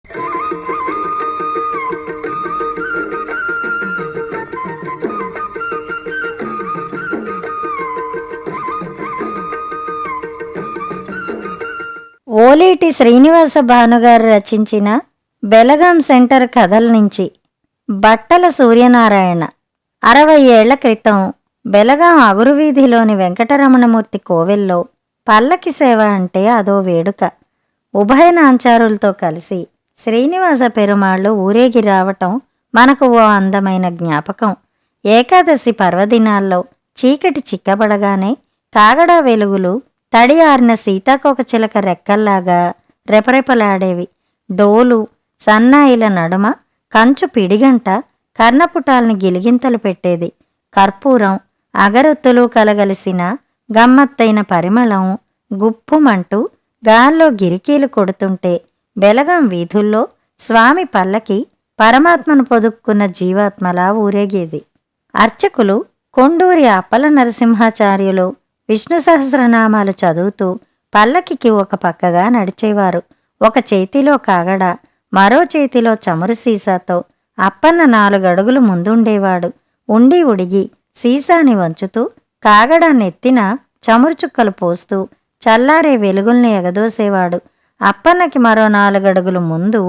ఓలేటి శ్రీనివాస భానుగారు రచించిన బెలగాం సెంటర్ కథల నుంచి. బట్టల సూర్యనారాయణ. 60 ఏళ్ల క్రితం బెలగాం అగురువీధిలోని వెంకటరమణమూర్తి కోవెల్లో పల్లకి సేవ అంటే అదో వేడుక. ఉభయ నాంచారులతో కలిసి శ్రీనివాస పెరుమాళ్ళు ఊరేగి రావటం మనకు ఓ అందమైన జ్ఞాపకం. ఏకాదశి పర్వదినాల్లో చీకటి చిక్కబడగానే కాగడా వెలుగులు తడి ఆరిన సీతాకోకచిలక రెక్కల్లాగా రెపరెపలాడేవి. డోలు సన్నాయిల నడుమ కంచు పిడిగంట కర్ణపుటాల్ని గిలిగింతలు పెట్టేది. కర్పూరం అగరొత్తులు కలగలిసిన గమ్మత్తైన పరిమళం గుప్పుమంటూ గాల్లో గిరికీలు కొడుతుంటే బెలగాం వీధుల్లో స్వామి పల్లకి పరమాత్మను పొదుక్కున్న జీవాత్మలా ఊరేగేది. అర్చకులు కొండూరి అప్పల నరసింహాచార్యులు విష్ణు సహస్రనామాలు చదువుతూ పల్లకికి ఒక పక్కగా నడిచేవారు. ఒక చేతిలో కాగడ, మరో చేతిలో చమురు సీసాతో అప్పన్న 4 అడుగులు ముందుండేవాడు. ఉండి ఉడిగి సీసాని వంచుతూ కాగడాన్నెత్తిన చమురు చుక్కలు పోస్తూ చల్లారే వెలుగుల్ని ఎగదోసేవాడు. అప్పన్నకి మరో 4 అడుగులు ముందు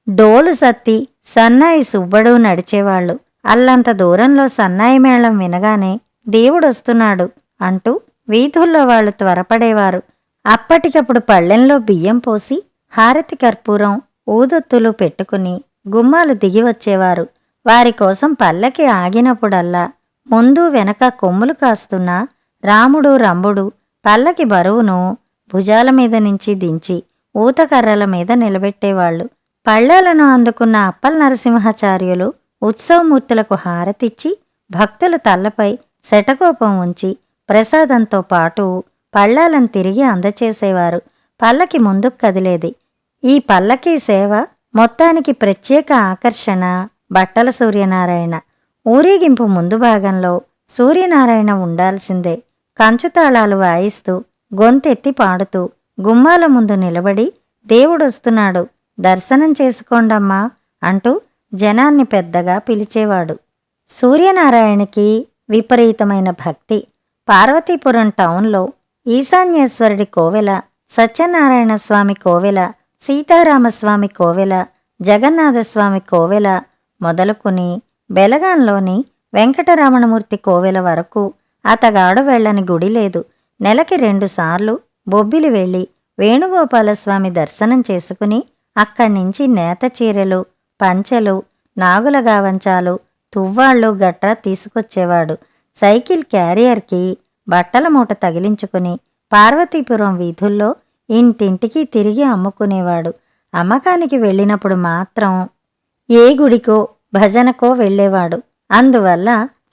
డోలు సత్తి సన్నాయి సుబ్బడు నడిచేవాళ్లు. అల్లంత దూరంలో సన్నాయి మేళం వినగానే దేవుడొస్తున్నాడు అంటూ వీధుల్లో వాళ్లు త్వరపడేవారు. అప్పటికప్పుడు పళ్ళెంలో బియ్యం పోసి హారతి కర్పూరం ఊదొత్తులు పెట్టుకుని గుమ్మాలు దిగి వచ్చేవారు. వారికోసం పల్లకి ఆగినప్పుడల్లా ముందు వెనక కొమ్ములు కాస్తున్న రాముడు రంభుడు పల్లకి బరువును భుజాల మీద నుంచి దించి ఊతకర్రల మీద నిలబెట్టేవాళ్లు. పళ్ళాలను అందుకున్న అప్పల నరసింహాచార్యులు ఉత్సవమూర్తులకు హారతిచ్చి భక్తుల తల్లపై శటకోపం ఉంచి ప్రసాదంతో పాటు పళ్ళాలను తిరిగి అందచేసేవారు. పల్లకి ముందుకు కదిలేది. ఈ పల్లకీ సేవ మొత్తానికి ప్రత్యేక ఆకర్షణ బట్టల సూర్యనారాయణ. ఊరేగింపు ముందు భాగంలో సూర్యనారాయణ ఉండాల్సిందే. కంచుతాళాలు వాయిస్తూ గొంతెత్తి పాడుతూ గుమ్మాల ముందు నిలబడి దేవుడొస్తున్నాడు దర్శనం చేసుకోండమ్మా అంటూ జనాన్ని పెద్దగా పిలిచేవాడు. సూర్యనారాయణకి విపరీతమైన భక్తి. పార్వతీపురం టౌన్లో ఈశాన్యేశ్వరుడి కోవెల, సత్యనారాయణ స్వామి కోవెల, సీతారామస్వామి కోవెల, జగన్నాథస్వామి కోవెల మొదలుకుని బెలగాంలోని వెంకటరమణమూర్తి కోవెల వరకు అతగాడు వెళ్ళని గుడి లేదు. నెలకి 2 సార్లు బొబ్బిలి వెళ్ళి వేణుగోపాలస్వామి దర్శనం చేసుకుని అక్కడ్నించి నేత చీరెలు, పంచెలు, నాగుల గావంచాలు, తువ్వాళ్ళు గట్రా తీసుకొచ్చేవాడు. సైకిల్ క్యారియర్కి బట్టల మూట తగిలించుకుని పార్వతీపురం వీధుల్లో ఇంటింటికి తిరిగి అమ్ముకునేవాడు. అమ్మకానికి వెళ్ళినప్పుడు మాత్రం ఏ గుడికో భజనకో వెళ్ళేవాడు. అందువల్ల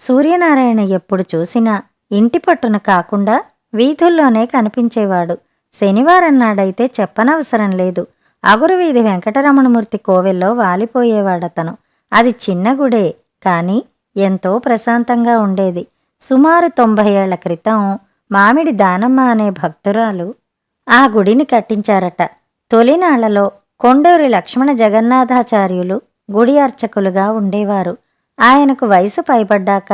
సూర్యనారాయణ ఎప్పుడు చూసినా ఇంటి పట్టున కాకుండా వీధుల్లోనే కనిపించేవాడు. శనివారం నాడైతే చెప్పనవసరం లేదు. అగురువీధి వెంకటరమణమూర్తి కోవెల్లో వాలిపోయేవాడతను. అది చిన్న గుడే, కాని ఎంతో ప్రశాంతంగా ఉండేది. సుమారు 90 ఏళ్ల క్రితం మామిడి దానమ్మ అనే భక్తురాలు ఆ గుడిని కట్టించారట. తొలినాళ్లలో కొండూరి లక్ష్మణ జగన్నాథాచార్యులు గుడి అర్చకులుగా ఉండేవారు. ఆయనకు వయసు పైబడ్డాక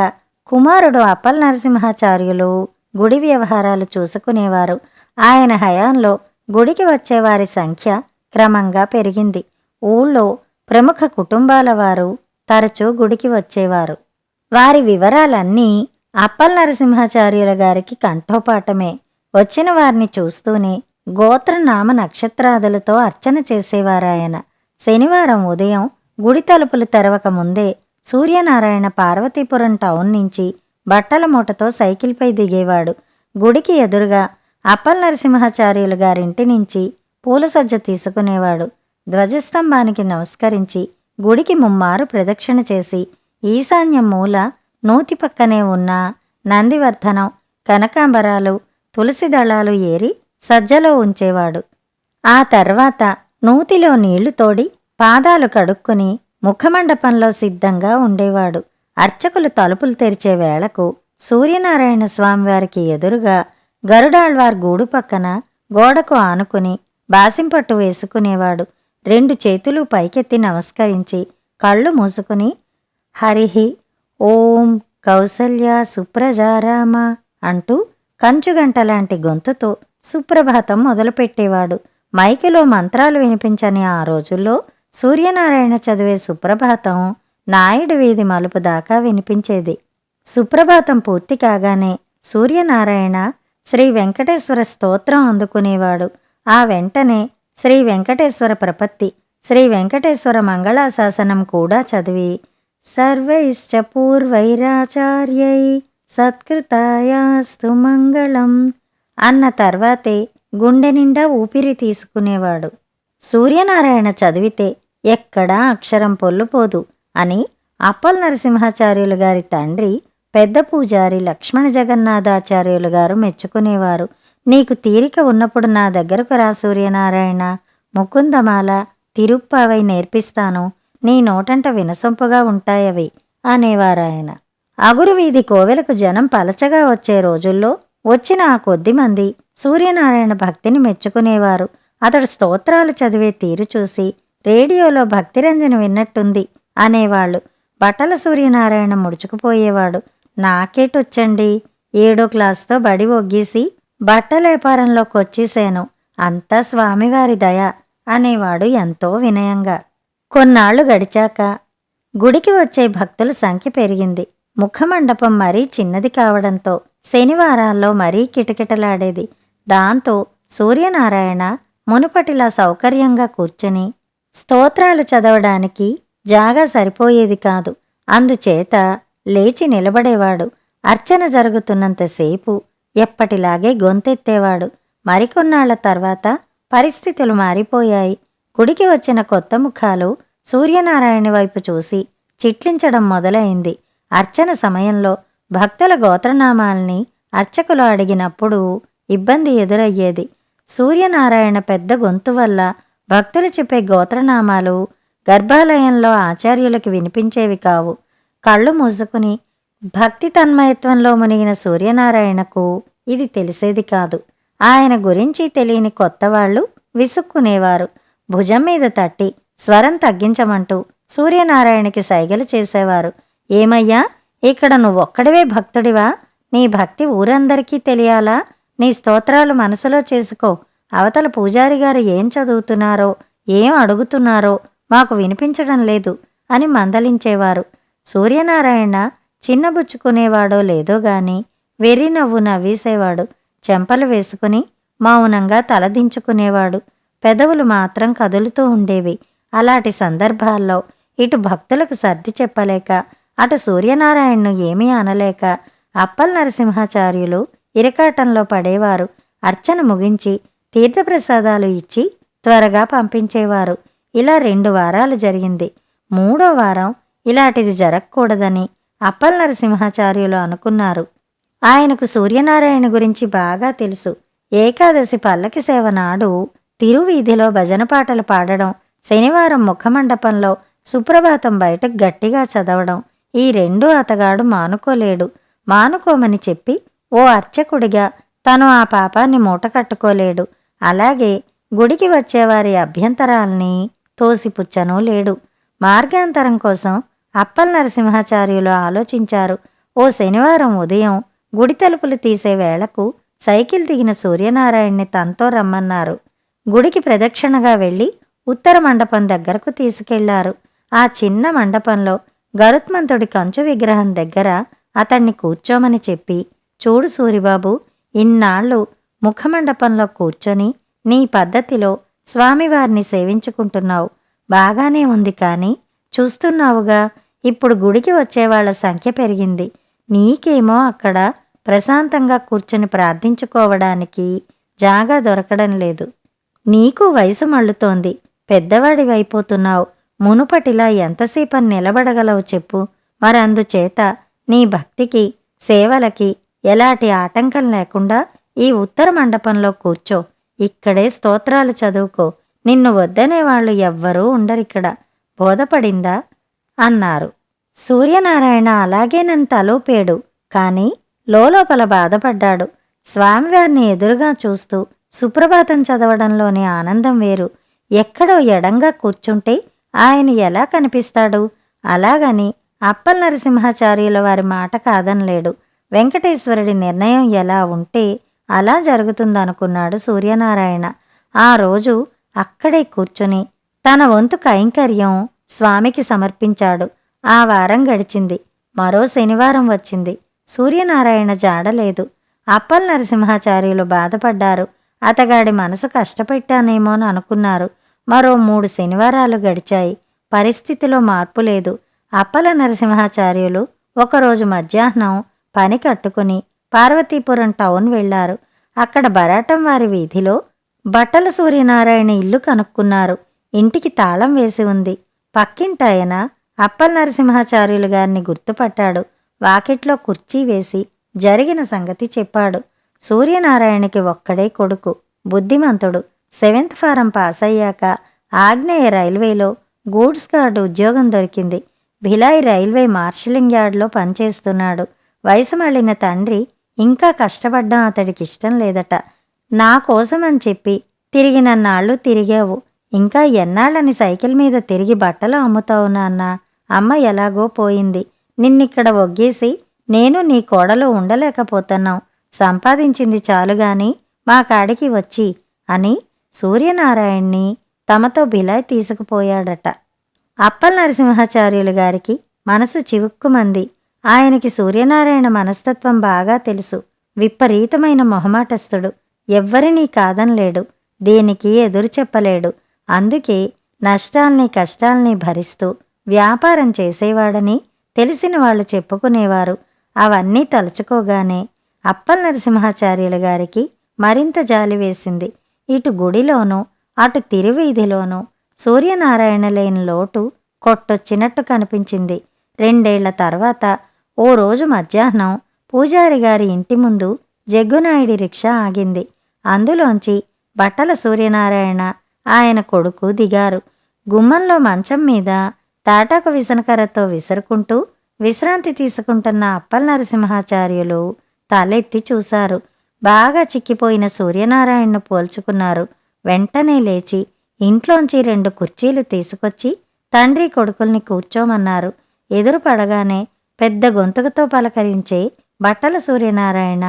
కుమారుడు అప్పల నరసింహాచార్యులు గుడి వ్యవహారాలు చూసుకునేవారు. ఆయన హయాంలో గుడికి వచ్చేవారి సంఖ్య క్రమంగా పెరిగింది. ఊళ్ళో ప్రముఖ కుటుంబాల వారు తరచూ గుడికి వచ్చేవారు. వారి వివరాలన్నీ అప్పల నరసింహాచార్యుల గారికి కంఠోపాఠమే. వచ్చిన వారిని చూస్తూనే గోత్రనామ నక్షత్రాదులతో అర్చన చేసేవారాయన. శనివారం ఉదయం గుడి తలుపులు తెరవక ముందే సూర్యనారాయణ పార్వతీపురం టౌన్ నుంచి బట్టల మూటతో సైకిల్పై దిగేవాడు. గుడికి ఎదురుగా అప్పల నరసింహాచార్యులు గారింటి నుంచి పూలసజ్జ తీసుకునేవాడు. ధ్వజస్తంభానికి నమస్కరించి గుడికి ముమ్మారు ప్రదక్షిణ చేసి ఈశాన్యం మూల నూతి పక్కనే ఉన్న నందివర్ధనం, కనకాంబరాలు, తులసి దళాలు ఏరి సజ్జలో ఉంచేవాడు. ఆ తర్వాత నూతిలో నీళ్లు తోడి పాదాలు కడుక్కుని ముఖమండపంలో సిద్ధంగా ఉండేవాడు. అర్చకులు తలుపులు తెరిచే వేళకు సూర్యనారాయణ స్వామివారికి ఎదురుగా గరుడాళ్వార్ గూడు పక్కన గోడకు ఆనుకుని బాసింపట్టు వేసుకునేవాడు. 2 చేతులు పైకెత్తి నమస్కరించి కళ్ళు మూసుకుని హరిహి ఓం కౌసల్య సుప్రజారామ అంటూ కంచుగంటలాంటి గొంతుతో సుప్రభాతం మొదలుపెట్టేవాడు. మైకులో మంత్రాలు వినిపించని ఆ రోజుల్లో సూర్యనారాయణ చదివే సుప్రభాతం నాయుడు వీధి మలుపు దాకా వినిపించేది. సుప్రభాతం పూర్తి కాగానే సూర్యనారాయణ శ్రీ వెంకటేశ్వర స్తోత్రం అందుకునేవాడు. ఆ వెంటనే శ్రీ వెంకటేశ్వర ప్రపత్తి, శ్రీ వెంకటేశ్వర మంగళాశాసనం కూడా చదివి సర్వైశ్చ పూర్వైరాచార్యై సత్కృతాయాస్తు మంగళం అన్న తర్వాతే గుండె నిండా ఊపిరి తీసుకునేవాడు. సూర్యనారాయణ చదివితే ఎక్కడా అక్షరం పొల్లుపోదు అని అప్పల్ నరసింహాచార్యులు గారి తండ్రి పెద్ద పూజారి లక్ష్మణ జగన్నాథాచార్యులు గారు మెచ్చుకునేవారు. నీకు తీరిక ఉన్నప్పుడు నా దగ్గరకు రా సూర్యనారాయణ, ముకుందమాల తిరుప్పావై నేర్పిస్తాను, నీ నోటంట వినసొంపుగా ఉంటాయవి అనేవారాయన. అగురు వీధి కోవెలకు జనం పలచగా వచ్చే రోజుల్లో వచ్చిన ఆ కొద్దిమంది సూర్యనారాయణ భక్తిని మెచ్చుకునేవారు. అతడు స్తోత్రాలు చదివే తీరు చూసి రేడియోలో భక్తిరంజని విన్నట్టుంది అనేవాళ్ళు. బట్టల సూర్యనారాయణ ముడుచుకుపోయేవాడు. నాకేటొచ్చండి, 7వ క్లాసుతో బడి ఒగ్గేసి బట్టలేపారంలోకొచ్చేశాను, అంతా స్వామివారి దయ అనేవాడు ఎంతో వినయంగా. కొన్నాళ్లు గడిచాక గుడికి వచ్చే భక్తుల సంఖ్య పెరిగింది. ముఖమండపం మరీ చిన్నది కావడంతో శనివారాల్లో మరీ కిటకిటలాడేది. దాంతో సూర్యనారాయణ మునుపటిలా సౌకర్యంగా కూర్చుని స్తోత్రాలు చదవడానికి జాగా సరిపోయేది కాదు. అందుచేత లేచి నిలబడేవాడు. అర్చన జరుగుతున్నంతసేపు ఎప్పటిలాగే గొంతెత్తేవాడు. మరికొన్నాళ్ల తర్వాత పరిస్థితులు మారిపోయాయి. గుడికి వచ్చిన కొత్త ముఖాలు సూర్యనారాయణ వైపు చూసి చిట్లించడం మొదలైంది. అర్చన సమయంలో భక్తుల గోత్రనామాల్ని అర్చకులు అడిగినప్పుడు ఇబ్బంది ఎదురయ్యేది. సూర్యనారాయణ పెద్ద గొంతు వల్ల భక్తులు చెప్పే గోత్రనామాలు గర్భాలయంలో ఆచార్యులకి వినిపించేవి కావు. కళ్ళు మూసుకుని భక్తి తన్మయత్వంలో మునిగిన సూర్యనారాయణకు ఇది తెలిసేది కాదు. ఆయన గురించి తెలియని కొత్తవాళ్లు విసుక్కునేవారు. భుజం మీద తట్టి స్వరం తగ్గించమంటూ సూర్యనారాయణకి సైగలు చేసేవారు. ఏమయ్యా, ఇక్కడ నువ్వొక్కడివే భక్తుడివా? నీ భక్తి ఊరందరికీ తెలియాలా? నీ స్తోత్రాలు మనసులో చేసుకో. అవతల పూజారి గారు ఏం చదువుతున్నారో, ఏం అడుగుతున్నారో మాకు వినిపించడం లేదు అని మందలించేవారు. సూర్యనారాయణ చిన్నబుచ్చుకునేవాడో లేదో గాని వెర్రి నవ్వు నవ్వేసేవాడు. చెంపలు వేసుకుని మౌనంగా తలదించుకునేవాడు. పెదవులు మాత్రం కదులుతూ ఉండేవి. అలాంటి సందర్భాల్లో ఇటు భక్తులకు సర్ది చెప్పలేక, అటు సూర్యనారాయణను ఏమీ అనలేక అప్పల్ నరసింహాచార్యులు ఇరకాటంలో పడేవారు. అర్చన ముగించి తీర్థప్రసాదాలు ఇచ్చి త్వరగా పంపించేవారు. ఇలా 2 వారాలు జరిగింది. 3వ వారం ఇలాంటిది జరగకూడదని అప్పల్ నరసింహాచార్యులు అనుకున్నారు. ఆయనకు సూర్యనారాయణ గురించి బాగా తెలుసు. ఏకాదశి పల్లకి సేవ నాడు తిరువీధిలో భజన పాటలు పాడడం, శనివారం ముఖమండపంలో సుప్రభాతం బయటకు గట్టిగా చదవడం, ఈ 2 అతగాడు మానుకోలేడు. మానుకోమని చెప్పి ఓ అర్చకుడిగా తను ఆ పాపాన్ని మూటకట్టుకోలేడు. అలాగే గుడికి వచ్చేవారి అభ్యంతరాల్ని తోసిపుచ్చనూ లేడు. మార్గాంతరం కోసం అప్పల్ నరసింహాచార్యులు ఆలోచించారు. ఓ శనివారం ఉదయం గుడి తలుపులు తీసే వేళకు సైకిల్ దిగిన సూర్యనారాయణ్ణి తనతో రమ్మన్నారు. గుడికి ప్రదక్షిణగా వెళ్లి ఉత్తర మండపం దగ్గరకు తీసుకెళ్లారు. ఆ చిన్న మండపంలో గరుత్మంతుడి కంచు విగ్రహం దగ్గర అతణ్ణి కూర్చోమని చెప్పి, చూడు సూరిబాబు, ఇన్నాళ్ళు ముఖమండపంలో కూర్చొని నీ పద్ధతిలో స్వామివారిని సేవించుకుంటున్నావు, బాగానే ఉంది. కానీ చూస్తున్నావుగా, ఇప్పుడు గుడికి వచ్చేవాళ్ల సంఖ్య పెరిగింది. నీకేమో అక్కడ ప్రశాంతంగా కూర్చుని ప్రార్థించుకోవడానికి జాగా దొరకడం లేదు. నీకు వయసు మళ్ళుతోంది, పెద్దవాడివైపోతున్నావు. మునుపటిలా ఎంతసేపని నిలబడగలవు చెప్పు? మరందుచేత నీ భక్తికి, సేవలకి ఎలాంటి ఆటంకం లేకుండా ఈ ఉత్తర మండపంలో కూర్చో. ఇక్కడే స్తోత్రాలు చదువుకో. నిన్ను వద్దనేవాళ్లు ఎవ్వరూ ఉండరిక్కడ. బోధపడిందా అన్నారు. సూర్యనారాయణ అలాగే నన్ను తలూపేడు. కాని లోపల బాధపడ్డాడు. స్వామివారిని ఎదురుగా చూస్తూ సుప్రభాతం చదవడంలోని ఆనందం వేరు. ఎక్కడో ఎడంగా కూర్చుంటే ఆయన ఎలా కనిపిస్తాడు? అలాగని అప్పల్ నరసింహాచార్యుల వారి మాట కాదనలేడు. వెంకటేశ్వరుడి నిర్ణయం ఎలా ఉంటే అలా జరుగుతుందనుకున్నాడు సూర్యనారాయణ. ఆ రోజు అక్కడే కూర్చుని తన వంతు కైంకర్యం స్వామికి సమర్పించాడు. ఆ వారం గడిచింది. మరో శనివారం వచ్చింది. సూర్యనారాయణ జాడలేదు. అప్పల్ నరసింహాచార్యులు బాధపడ్డారు. అతగాడి మనసు కష్టపెట్టానేమోని అనుకున్నారు. మరో 3 శనివారాలు గడిచాయి. పరిస్థితిలో మార్పు లేదు. అప్పల నరసింహాచార్యులు ఒకరోజు మధ్యాహ్నం పని కట్టుకుని పార్వతీపురం టౌన్ వెళ్లారు. అక్కడ బరాటం వారి వీధిలో బట్టల సూర్యనారాయణ ఇల్లు కనుక్కున్నారు. ఇంటికి తాళం వేసి ఉంది. పక్కింటాయన అప్పల్ నరసింహాచార్యులు గారిని గుర్తుపట్టాడు. వాకిట్లో కుర్చీ వేసి జరిగిన సంగతి చెప్పాడు. సూర్యనారాయణకి ఒక్కడే కొడుకు, బుద్ధిమంతుడు. 7th ఫారం పాస్ అయ్యాక ఆగ్నేయ రైల్వేలో గూడ్స్ గార్డ్ ఉద్యోగం దొరికింది. భిలాయ్ రైల్వే మార్షలింగ్ యార్డ్లో పనిచేస్తున్నాడు. వయసు మళ్ళిన తండ్రి ఇంకా కష్టపడ్డం అతడికిష్టం లేదట. నా కోసమని చెప్పి తిరిగినన్నాళ్ళు తిరిగావు, ఇంకా ఎన్నాళ్ళని సైకిల్ మీద తిరిగి బట్టలు అమ్ముతావు నాన్న. అమ్మ ఎలాగో పోయింది. నిన్నిక్కడ ఒగ్గేసి నేను నీ కోడలు ఉండలేకపోతున్నాం. సంపాదించింది చాలుగాని మా కాడికి వచ్చి అని సూర్యనారాయణ్ణి తమతో భిలాయ్ తీసుకుపోయాడట. అప్పల్ నరసింహాచార్యులు గారికి మనసు చివుక్కుమంది. ఆయనకి సూర్యనారాయణ మనస్తత్వం బాగా తెలుసు. విపరీతమైన మొహమాటస్తుడు. ఎవ్వరినీ కాదనలేడు. దేనికి ఎదురు చెప్పలేడు. అందుకే నష్టాల్ని కష్టాల్ని భరిస్తూ వ్యాపారం చేసేవాడని తెలిసిన వాళ్ళు చెప్పుకునేవారు. అవన్నీ తలుచుకోగానే అప్పల్ నరసింహాచార్యులు గారికి మరింత జాలి వేసింది. ఇటు గుడిలోనూ అటు తిరువీధిలోనూ సూర్యనారాయణ లేని లోటు కొట్టొచ్చినట్టు కనిపించింది. 2 ఏళ్ల తర్వాత ఓ రోజు మధ్యాహ్నం పూజారి గారి ఇంటి ముందు జగ్గునాయుడి రిక్షా ఆగింది. అందులోంచి బట్టల సూర్యనారాయణ ఆయన కొడుకు దిగారు. గుమ్మంలో మంచం మీద తాటాకు విసనకర్రతో విసురుకుంటూ విశ్రాంతి తీసుకుంటున్న అప్పల్ నరసింహాచార్యులు తలెత్తి చూశారు. బాగా చిక్కిపోయిన సూర్యనారాయణను పోల్చుకున్నారు. వెంటనే లేచి ఇంట్లోంచి 2 కుర్చీలు తీసుకొచ్చి తండ్రి కొడుకుల్ని కూర్చోమన్నారు. ఎదురు పడగానే పెద్ద గొంతుకతో పలకరించే బట్టల సూర్యనారాయణ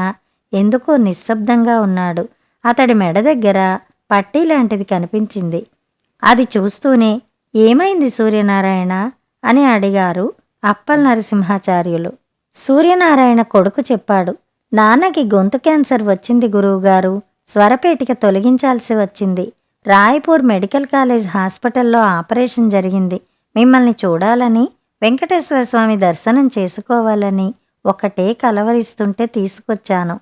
ఎందుకో నిశ్శబ్దంగా ఉన్నాడు. అతడి మెడ దగ్గర పట్టీలాంటిది కనిపించింది. అది చూస్తూనే ఏమైంది సూర్యనారాయణ అని అడిగారు అప్పల్ నరసింహాచార్యులు. సూర్యనారాయణ కొడుకు చెప్పాడు. నాన్నకి గొంతు క్యాన్సర్ వచ్చింది గురువుగారు. స్వరపేటిక తొలగించాల్సి వచ్చింది. రాయ్పూర్ మెడికల్ కాలేజ్ హాస్పిటల్లో ఆపరేషన్ జరిగింది. మిమ్మల్ని చూడాలని, వెంకటేశ్వర స్వామి దర్శనం చేసుకోవాలని ఒకటే కలవరిస్తుంటే తీసుకొచ్చాను.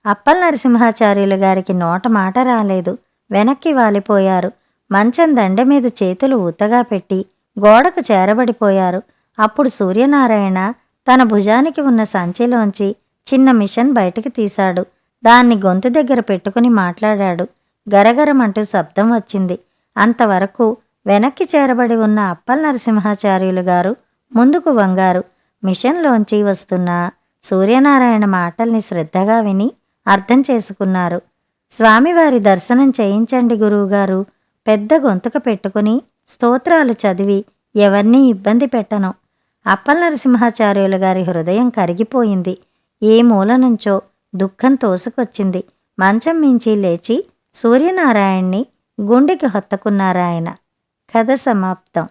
అప్పల్ నరసింహాచార్యులు గారికి నోట మాట రాలేదు. వెనక్కి వాలిపోయారు. మంచం దండె మీద చేతులు ఊతగా పెట్టి గోడకు చేరబడిపోయారు. అప్పుడు సూర్యనారాయణ తన భుజానికి ఉన్న సంచిలోంచి చిన్న మిషన్ బయటికి తీశాడు. దాన్ని గొంతు దగ్గర పెట్టుకుని మాట్లాడాడు. గరగరమంటూ శబ్దం వచ్చింది. అంతవరకు వెనక్కి చేరబడి ఉన్న అప్పల్ నరసింహాచార్యులు గారు ముందుకు వంగారు. మిషన్లోంచి వస్తున్న సూర్యనారాయణ మాటల్ని శ్రద్ధగా విని అర్థం చేసుకున్నారు. స్వామివారి దర్శనం చేయించండి గురువుగారు. పెద్ద గొంతుక పెట్టుకుని స్తోత్రాలు చదివి ఎవర్నీ ఇబ్బంది పెట్టను. అప్పల్ నరసింహాచార్యులు గారి హృదయం కరిగిపోయింది. ఏ మూల నుంచో దుఃఖం తోసుకొచ్చింది. మంచం మించి లేచి సూర్యనారాయణ్ణి గుండెకి హత్తుకున్నారాయన. కథ సమాప్తం.